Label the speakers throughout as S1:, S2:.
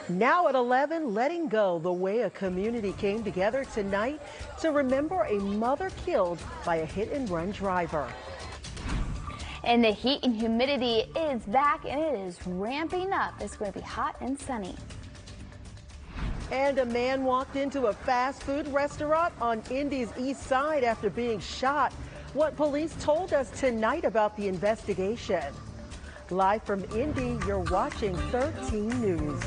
S1: Now at 11, letting go, the way a community came together tonight to remember a mother killed by a hit-and-run driver.
S2: And the heat and humidity is back and it is ramping up. It's going to be hot and sunny.
S1: And a man walked into a fast food restaurant on Indy's east side after being shot. What police told us tonight about the investigation. Live from Indy, you're watching 13 News.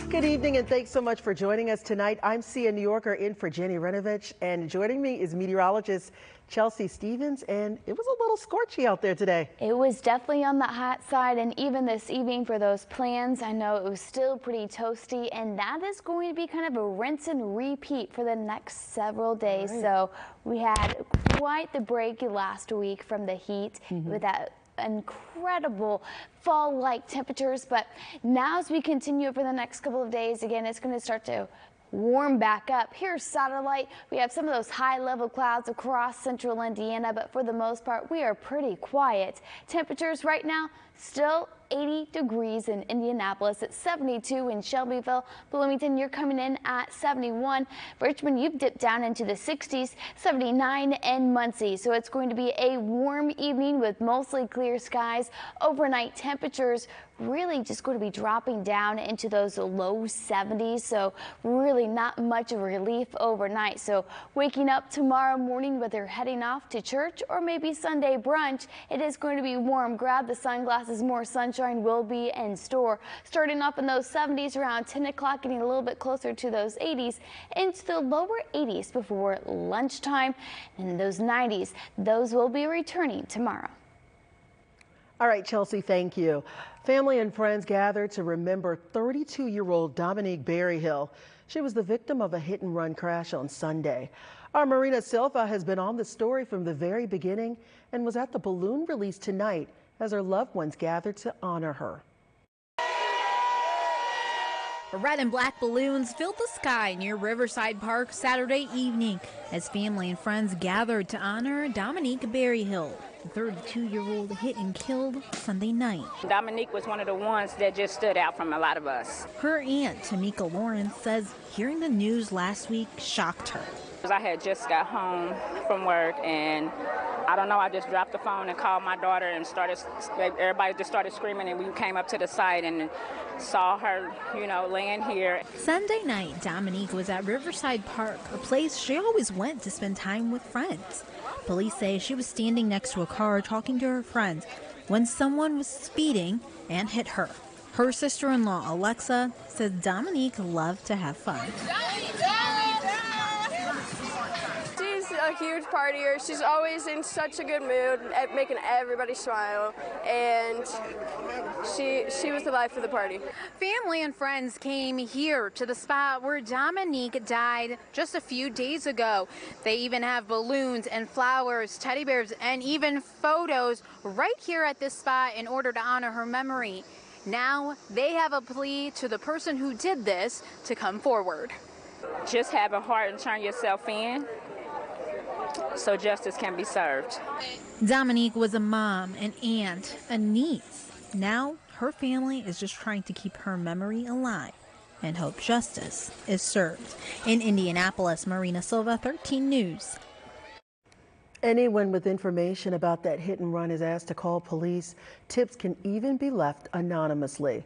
S1: Good evening and thanks so much for joining us tonight. I'm Sia Nyorkor in for Jenny Renovich, and joining me is meteorologist Chelsea Stevens, and it was a little scorchy out there today.
S2: It was definitely on the hot side, and even this evening for those plans, I know it was still pretty toasty, and that is going to be kind of a rinse and repeat for the next several days. Right. So we had quite the break last week from the heat with that incredible fall-like temperatures, but now as we continue for the next couple of days, again, it's going to start to warm back up. Here's satellite. We have some of those high-level clouds across central Indiana, but for the most part, we are pretty quiet. Temperatures right now still 80 degrees in Indianapolis, at 72 in Shelbyville. Bloomington, you're coming in at 71. Richmond, you've dipped down into the 60s, 79 in Muncie. So it's going to be a warm evening with mostly clear skies. Overnight temperatures really just going to be dropping down into those low 70s. So really not much of a relief overnight. So waking up tomorrow morning, whether heading off to church or maybe Sunday brunch, it is going to be warm. Grab the sunglasses, more sunshine will be in store. Starting off in those 70s around 10 o'clock, getting a little bit closer to those 80s, into the lower 80s before lunchtime, and those 90s, those will be returning tomorrow.
S1: All right, Chelsea, thank you. Family and friends gathered to remember 32-year-old Dominique Berryhill. She was the victim of a hit-and-run crash on Sunday. Our Marina Silva has been on the story from the very beginning and was at the balloon release tonight as her loved ones gathered to honor her.
S3: Red and black balloons filled the sky near Riverside Park Saturday evening as family and friends gathered to honor Dominique Berryhill, the 32-year-old hit and killed Sunday night.
S4: Dominique was one of the ones that just stood out from a lot of us.
S3: Her aunt, Tamika Lawrence, says hearing the news last week shocked her.
S4: I had just got home from work, and I don't know, I just dropped the phone and called my daughter, and everybody just started screaming, and we came up to the site and saw her, laying here.
S3: Sunday night, Dominique was at Riverside Park, a place she always went to spend time with friends. Police say she was standing next to a car talking to her friends when someone was speeding and hit her. Her sister-in-law, Alexa, says Dominique loved to have fun.
S5: A huge partier. She's always in such a good mood at making everybody smile, and she was the life of the party.
S3: Family and friends came here to the spot where Dominique died just a few days ago. They even have balloons and flowers, teddy bears, and even photos right here at this spot in order to honor her memory. Now they have a plea to the person who did this to come forward.
S4: Just have a heart and turn yourself in, so justice can be served.
S3: Dominique was a mom, an aunt, a niece. Now her family is just trying to keep her memory alive and hope justice is served. In Indianapolis, Marina Silva, 13 News.
S1: Anyone with information about that hit and run is asked to call police. Tips can even be left anonymously.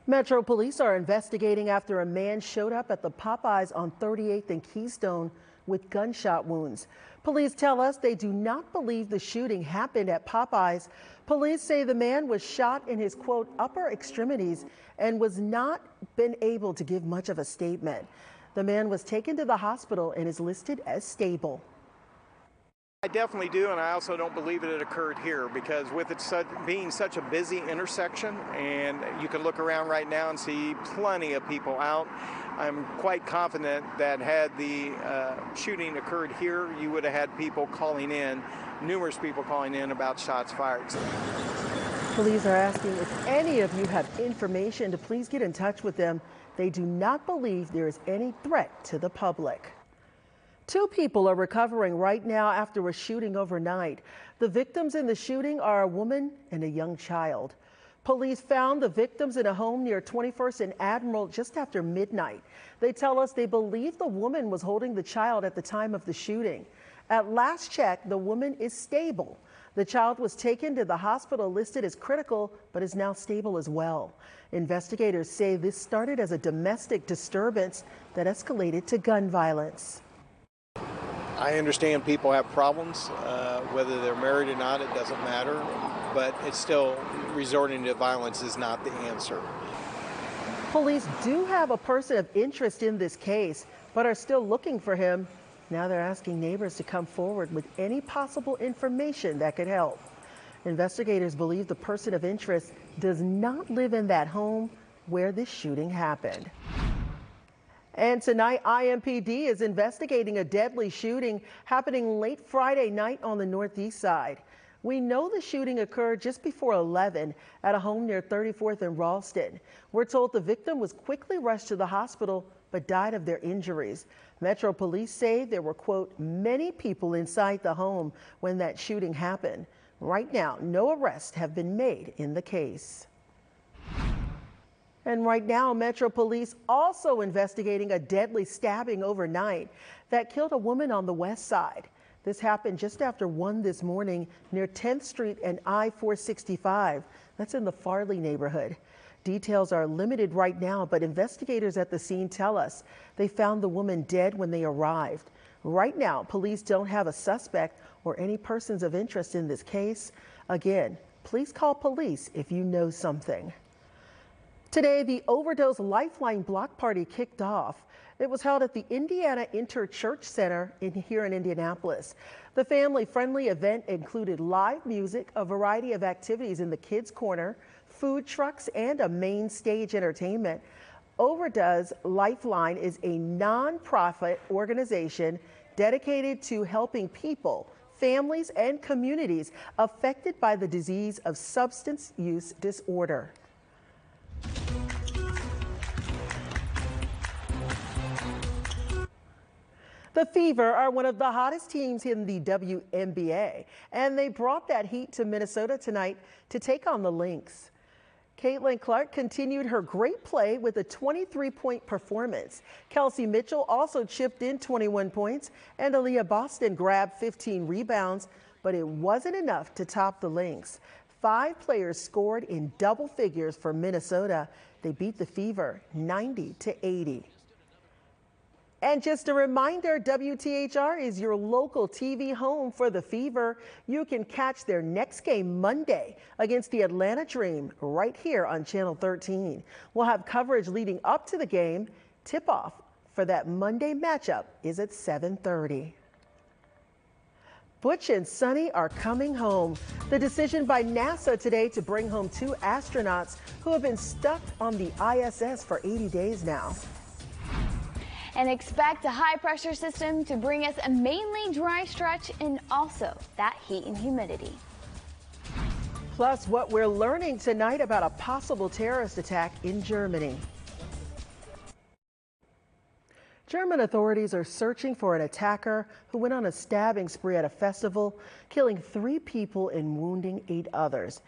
S1: Metro Police are investigating after a man showed up at the Popeyes on 38th and Keystone with gunshot wounds. Police tell us they do not believe the shooting happened at Popeyes. Police say the man was shot in his, quote, upper extremities and was not been able to give much of a statement. The man was taken to the hospital and is listed as stable.
S6: I definitely do, and I also don't believe it had occurred here because with it being such a busy intersection, and you can look around right now and see plenty of people out, I'm quite confident that had the shooting occurred here, you would have had people calling in, numerous people calling in about shots fired.
S1: Police are asking if any of you have information to please get in touch with them. They do not believe there is any threat to the public. Two people are recovering right now after a shooting overnight. The victims in the shooting are a woman and a young child. Police found the victims in a home near 21st and Admiral just after midnight. They tell us they believe the woman was holding the child at the time of the shooting. At last check, the woman is stable. The child was taken to the hospital listed as critical, but is now stable as well. Investigators say this started as a domestic disturbance that escalated to gun violence.
S6: I understand people have problems, whether they're married or not, it doesn't matter, but it's still resorting to violence is not the answer.
S1: Police do have a person of interest in this case, but are still looking for him. Now they're asking neighbors to come forward with any possible information that could help. Investigators believe the person of interest does not live in that home where this shooting happened. And tonight, IMPD is investigating a deadly shooting happening late Friday night on the northeast side. We know the shooting occurred just before 11 at a home near 34th and Ralston. We're told the victim was quickly rushed to the hospital but died of their injuries. Metro Police say there were, quote, many people inside the home when that shooting happened. Right now, no arrests have been made in the case. And right now, Metro Police also investigating a deadly stabbing overnight that killed a woman on the west side. This happened just after 1 this morning near 10th Street and I-465. That's in the Farley neighborhood. Details are limited right now, but investigators at the scene tell us they found the woman dead when they arrived. Right now, police don't have a suspect or any persons of interest in this case. Again, please call police if you know something. Today, the Overdose Lifeline Block Party kicked off. It was held at the Indiana Inter-Church Center here in Indianapolis. The family-friendly event included live music, a variety of activities in the kids' corner, food trucks, and a main stage entertainment. Overdose Lifeline is a non-profit organization dedicated to helping people, families, and communities affected by the disease of substance use disorder. The Fever are one of the hottest teams in the WNBA, and they brought that heat to Minnesota tonight to take on the Lynx. Caitlin Clark continued her great play with a 23-point performance. Kelsey Mitchell also chipped in 21 points, and Aaliyah Boston grabbed 15 rebounds, but it wasn't enough to top the Lynx. 5 players scored in double figures for Minnesota. They beat the Fever 90-80. And just a reminder, WTHR is your local TV home for the Fever. You can catch their next game Monday against the Atlanta Dream right here on Channel 13. We'll have coverage leading up to the game. Tip-off for that Monday matchup is at 7:30. Butch and Sunny are coming home. The decision by NASA today to bring home 2 astronauts who have been stuck on the ISS for 80 days now.
S2: And expect a high-pressure system to bring us a mainly dry stretch and also that heat and humidity.
S1: Plus, what we're learning tonight about a possible terrorist attack in Germany. German authorities are searching for an attacker who went on a stabbing spree at a festival, killing 3 people and wounding 8 others.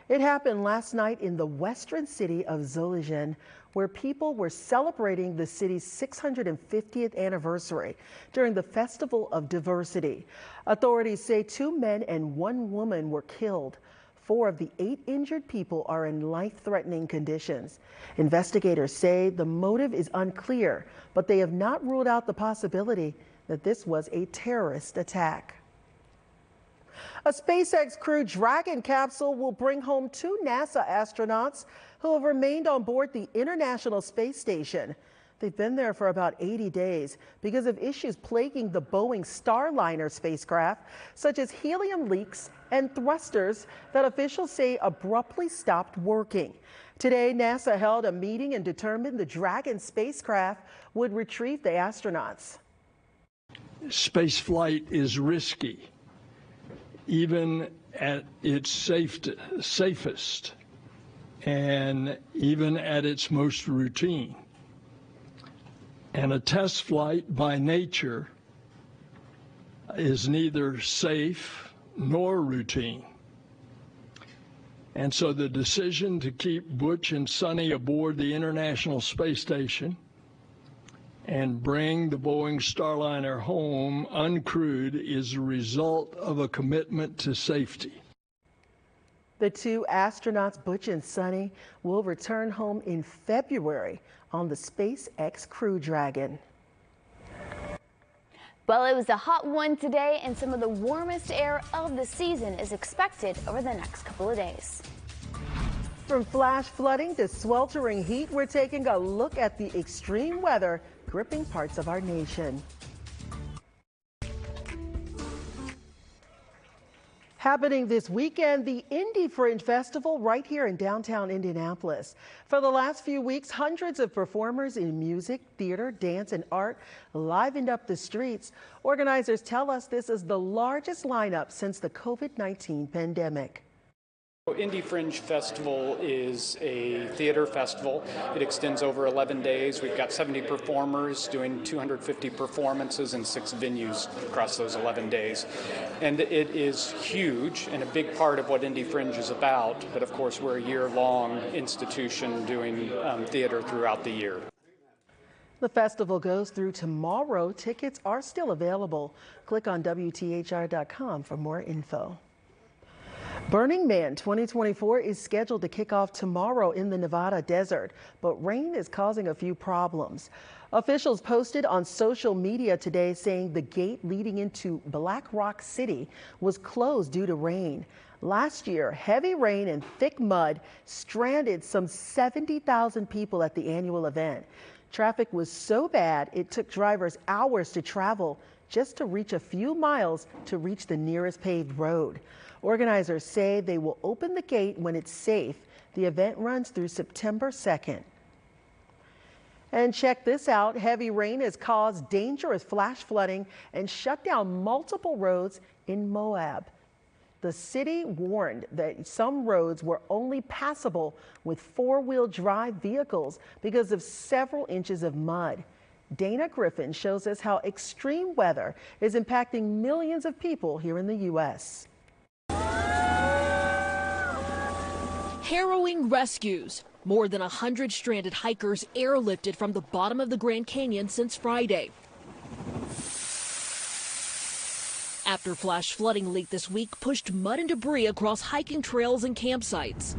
S1: It happened last night in the western city of Solingen, where people were celebrating the city's 650th anniversary during the Festival of Diversity. Authorities say 2 men and 1 woman were killed. 4 of the 8 injured people are in life-threatening conditions. Investigators say the motive is unclear, but they have not ruled out the possibility that this was a terrorist attack. A SpaceX Crew Dragon capsule will bring home 2 NASA astronauts who have remained on board the International Space Station. They've been there for about 80 days because of issues plaguing the Boeing Starliner spacecraft, such as helium leaks and thrusters that officials say abruptly stopped working. Today, NASA held a meeting and determined the Dragon spacecraft would retrieve the astronauts.
S7: Space flight is risky, even at its safest and even at its most routine. And a test flight by nature is neither safe nor routine. And so the decision to keep Butch and Sonny aboard the International Space Station and bring the Boeing Starliner home uncrewed is a result of a commitment to safety.
S1: The two astronauts, Butch and Sonny, will return home in February on the SpaceX Crew Dragon.
S2: Well, it was a hot one today, and some of the warmest air of the season is expected over the next couple of days.
S1: From flash flooding to sweltering heat, we're taking a look at the extreme weather gripping parts of our nation. Happening this weekend, the Indie Fringe Festival right here in downtown Indianapolis. For the last few weeks, hundreds of performers in music, theater, dance, and art livened up the streets. Organizers tell us this is the largest lineup since the COVID-19 pandemic.
S8: Indie Fringe Festival is a theater festival. It extends over 11 days. We've got 70 performers doing 250 performances in 6 venues across those 11 days. And it is huge and a big part of what Indie Fringe is about. But of course, we're a year-long institution doing theater throughout the year.
S1: The festival goes through tomorrow. Tickets are still available. Click on WTHR.com for more info. Burning Man 2024 is scheduled to kick off tomorrow in the Nevada desert, but rain is causing a few problems. Officials posted on social media today saying the gate leading into Black Rock City was closed due to rain. Last year, heavy rain and thick mud stranded some 70,000 people at the annual event. Traffic was so bad it took drivers hours to travel just to reach a few miles to reach the nearest paved road. Organizers say they will open the gate when it's safe. The event runs through September 2nd. And check this out. Heavy rain has caused dangerous flash flooding and shut down multiple roads in Moab. The city warned that some roads were only passable with four-wheel drive vehicles because of several inches of mud. Dana Griffin shows us how extreme weather is impacting millions of people here in the U.S.
S9: Harrowing rescues. More than 100 stranded hikers airlifted from the bottom of the Grand Canyon since Friday. After flash flooding late this week pushed mud and debris across hiking trails and campsites.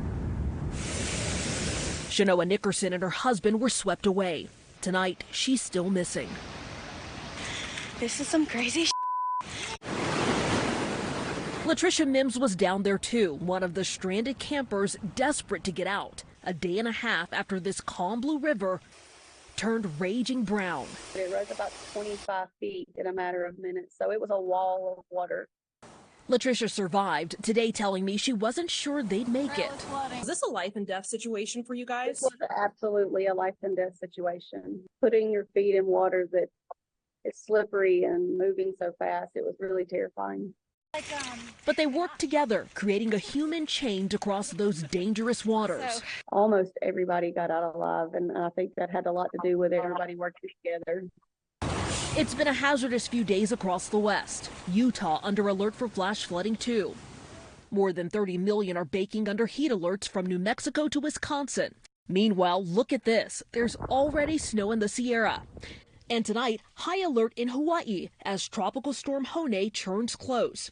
S9: Shanoa Nickerson and her husband were swept away. Tonight, she's still missing.
S10: This is some crazy shit.
S9: Latricia Mims was down there too, one of the stranded campers desperate to get out. A day and a half after this calm blue river turned raging brown.
S10: It rose about 25 feet in a matter of minutes, so it was a wall of water.
S9: Latricia survived, today telling me she wasn't sure they'd make it.
S11: Is this a life and death situation for you guys?
S10: This was absolutely a life and death situation. Putting your feet in water that is slippery and moving so fast, it was really terrifying.
S9: But they worked together, creating a human chain to cross those dangerous waters.
S10: Almost everybody got out alive, and I think that had a lot to do with everybody working together.
S9: It's been a hazardous few days across the West. Utah under alert for flash flooding too. More than 30 million are baking under heat alerts from New Mexico to Wisconsin. Meanwhile, look at this. There's already snow in the Sierra. And tonight, high alert in Hawaii as Tropical Storm Hone churns close.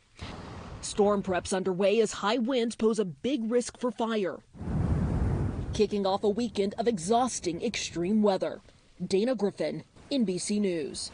S9: Storm preps underway as high winds pose a big risk for fire. Kicking off a weekend of exhausting extreme weather. Dana Griffin, NBC News.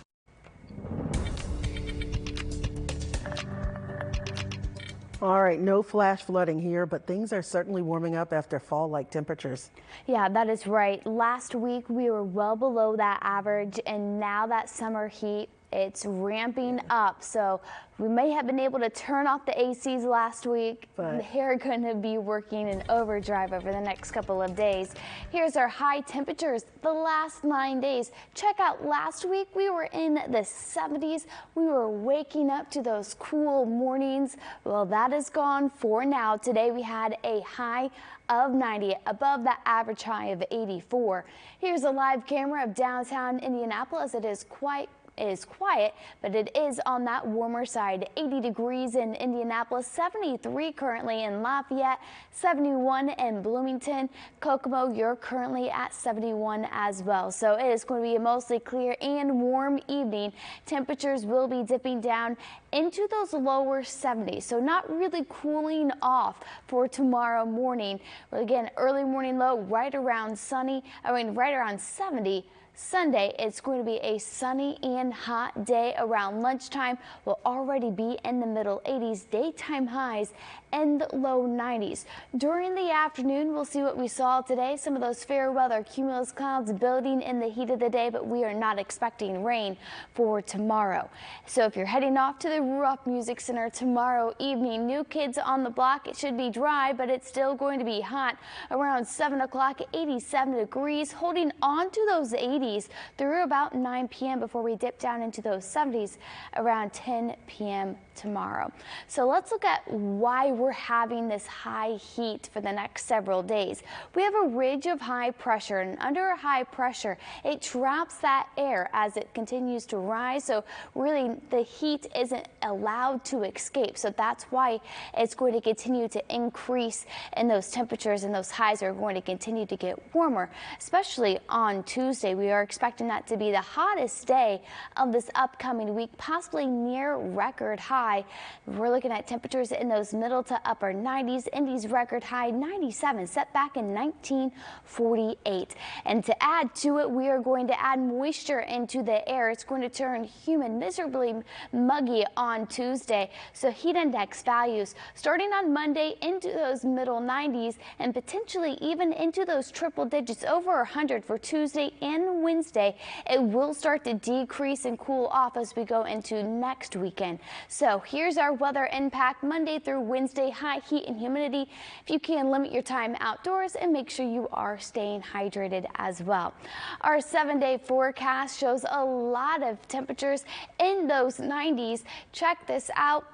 S1: All right, no flash flooding here, but things are certainly warming up after fall-like temperatures.
S2: Yeah, that is right. Last week we were well below that average, and now that summer heat, it's ramping up. So we may have been able to turn off the ACs last week, but they're going to be working in overdrive over the next couple of days. Here's our high temperatures the last 9 days. Check out last week, we were in the 70s. We were waking up to those cool mornings. Well, that is gone for now. Today we had a high of 90, above that average high of 84. Here's a live camera of downtown Indianapolis. It is quite is quiet, but it is on that warmer side. 80 degrees in Indianapolis, 73 currently in Lafayette, 71 in Bloomington. Kokomo, you're currently at 71 as well. So it is going to be a mostly clear and warm evening. Temperatures will be dipping down into those lower 70s, so not really cooling off for tomorrow morning. Again, early morning low right around right around 70. Sunday, it's going to be a sunny and hot day. Around lunchtime, we'll already be in the middle 80s, daytime highs and low 90s. During the afternoon, we'll see what we saw today. Some of those fair weather cumulus clouds building in the heat of the day, but we are not expecting rain for tomorrow. So if you're heading off to the Rupp Music Center tomorrow evening, New Kids on the Block, it should be dry, but it's still going to be hot. Around 7 o'clock, 87 degrees, holding on to those 80s through about 9 p.m. before we dip down into those 70s around 10 p.m. tomorrow. So let's look at why we're having this high heat for the next several days. We have a ridge of high pressure, and under a high pressure, it traps that air as it continues to rise. So really the heat isn't allowed to escape. So that's why it's going to continue to increase, and those temperatures and those highs are going to continue to get warmer, especially on Tuesday. We are expecting that to be the hottest day of this upcoming week, possibly near record high. We're looking at temperatures in those middle to upper 90s. Indy's record high 97, set back in 1948. And to add to it, we are going to add moisture into the air. It's going to turn humid, miserably muggy on Tuesday. So heat index values starting on Monday into those middle 90s and potentially even into those triple digits, over 100 for Tuesday and Wednesday. It will start to decrease and cool off as we go into next weekend. So here's our weather impact Monday through Wednesday. High heat and humidity. If you can, limit your time outdoors and make sure you are staying hydrated as well. Our 7-day forecast shows a lot of temperatures in those 90s. Check this out.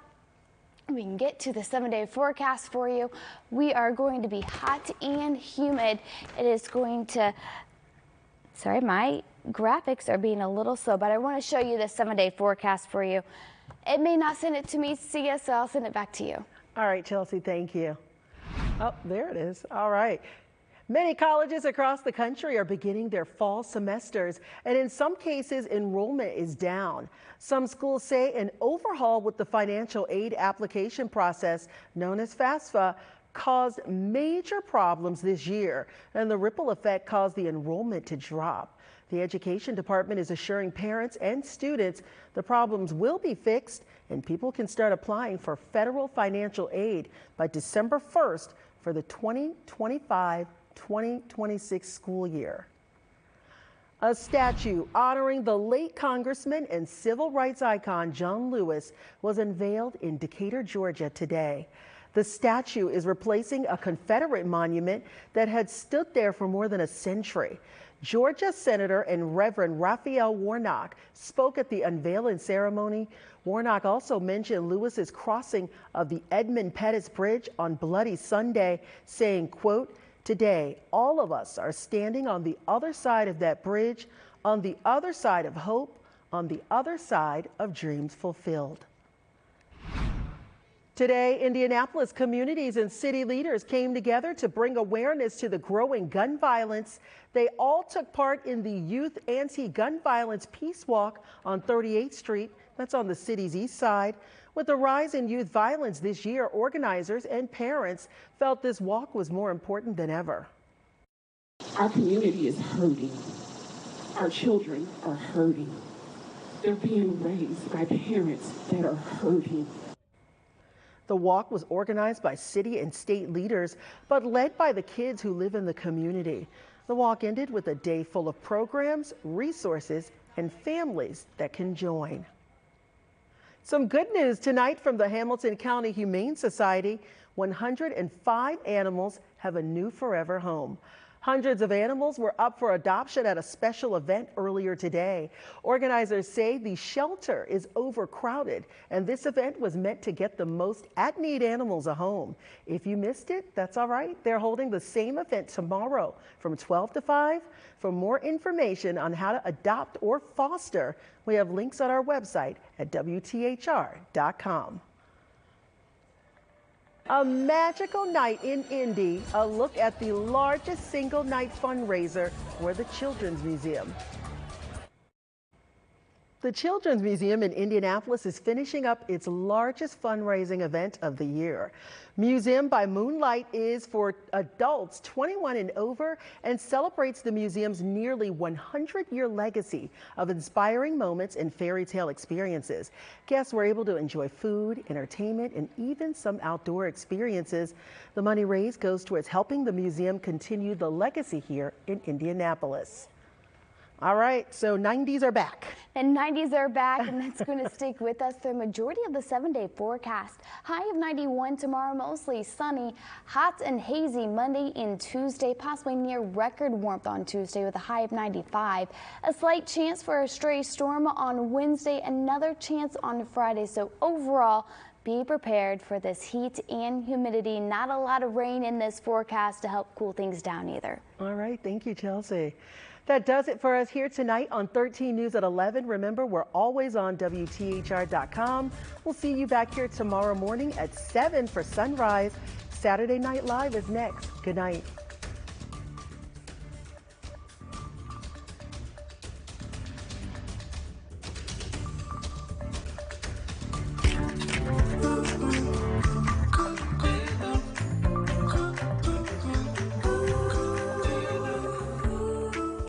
S2: We can get to the 7-day forecast for you. We are going to be hot and humid. It is going to, sorry, my graphics are being a little slow, but I want to show you the 7-day forecast for you. It may not send it to me, Sia, so I'll send it back to you.
S1: All right, Chelsea, thank you. Oh, there it is. All right. Many colleges across the country are beginning their fall semesters, and in some cases, enrollment is down. Some schools say an overhaul with the financial aid application process, known as FAFSA, caused major problems this year, and the ripple effect caused the enrollment to drop. The Education Department is assuring parents and students the problems will be fixed and people can start applying for federal financial aid by December 1st for the 2025-2026 school year. A statue honoring the late Congressman and civil rights icon John Lewis was unveiled in Decatur, Georgia today. The statue is replacing a Confederate monument that had stood there for more than a century. Georgia Senator and Reverend Raphael Warnock spoke at the unveiling ceremony. Warnock also mentioned Lewis's crossing of the Edmund Pettus Bridge on Bloody Sunday, saying, quote, "Today, all of us are standing on the other side of that bridge, on the other side of hope, on the other side of dreams fulfilled." Today, Indianapolis communities and city leaders came together to bring awareness to the growing gun violence. They all took part in the Youth Anti-Gun Violence Peace Walk on 38th Street. That's on the city's east side. With the rise in youth violence this year, organizers and parents felt this walk was more important than ever.
S12: Our community is hurting. Our children are hurting. They're being raised by parents that are hurting.
S1: The walk was organized by city and state leaders, but led by the kids who live in the community. The walk ended with a day full of programs, resources, and families that can join. Some good news tonight from the Hamilton County Humane Society. 105 animals have a new forever home. Hundreds of animals were up for adoption at a special event earlier today. Organizers say the shelter is overcrowded, and this event was meant to get the most at-need animals a home. If you missed it, that's all right. They're holding the same event tomorrow from 12 to 5. For more information on how to adopt or foster, we have links on our website at WTHR.com. A magical night in Indy, a look at the largest single night fundraiser for the Children's Museum. The Children's Museum in Indianapolis is finishing up its largest fundraising event of the year. Museum by Moonlight is for adults 21 and over and celebrates the museum's nearly 100-year legacy of inspiring moments and fairy tale experiences. Guests were able to enjoy food, entertainment, and even some outdoor experiences. The money raised goes towards helping the museum continue the legacy here in Indianapolis. All right, so 90s are back.
S2: And 90s are back, and that's going to stick with us through the majority of the 7-day forecast. High of 91 tomorrow, mostly sunny, hot and hazy Monday and Tuesday, possibly near record warmth on Tuesday with a high of 95. A slight chance for a stray storm on Wednesday, another chance on Friday. So overall, be prepared for this heat and humidity. Not a lot of rain in this forecast to help cool things down either.
S1: All right, thank you, Chelsea. That does it for us here tonight on 13 News at 11. Remember, we're always on WTHR.com. We'll see you back here tomorrow morning at 7 for Sunrise. Saturday Night Live is next. Good night.